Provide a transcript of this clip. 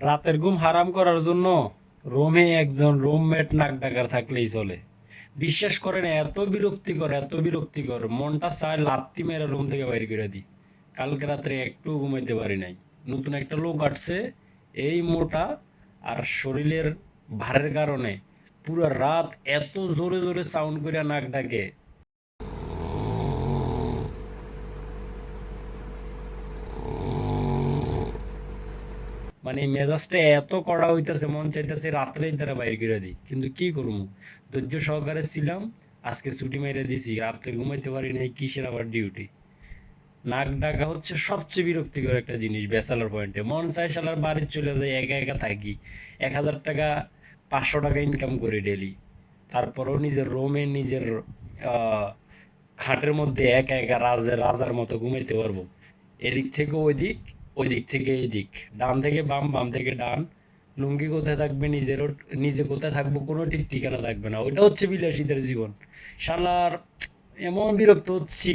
রাতের ঘুম হারাম করার জন্য রুমে একজন রুমমেট নাক ডাকার থাকলেই চলে। বিশ্বাস করেন, এত বিরক্তিকর, মনটা চায় লাত্তি মেরে রুম থেকে বাইর করে দিই। কালকে রাত্রে একটু ঘুমাইতে পারি নাই। নতুন একটা লোক আসছে, এই মোটা, আর শরীরের ভারের কারণে পুরো রাত এত জোরে জোরে সাউন্ড করে নাক ডাকে। মানে মেজাজটা এত কড়া হইতেছে, মন চাইতেছে রাত্রেই তারা বাইর করে দিই, কিন্তু কি করবো, ধৈর্য সহকারে ছিলাম। আজকে ছুটি মেরে দিছি, রাত্রে ঘুমাইতে পারি নাই, কিসের আবার ডিউটি। নাক ডাকা হচ্ছে সবচেয়ে বিরক্তিকর একটা জিনিস। ব্যাচেলর পয়েন্টে মন চায় শালার বাড়ি চলে যায়, একা একা থাকি। 1,000 টাকা, 500 টাকা ইনকাম করি ডেলি, তারপরেও নিজের রুমে নিজের আহ, খাটের মধ্যে একা একা রাজার মতো ঘুমাইতে পারবো। এদিক থেকে ওই দিক, ওই দিক থেকে এই দিক, ডান থেকে বাম, বাম থেকে ডান। লুঙ্গি কোথায় থাকবে, নিজে কোথায় থাকবো, কোনো ঠিক ঠিকানা থাকবে না। ওইটা হচ্ছে বিলাসীদের জীবন। শালার এমন বিরক্ত হচ্ছি।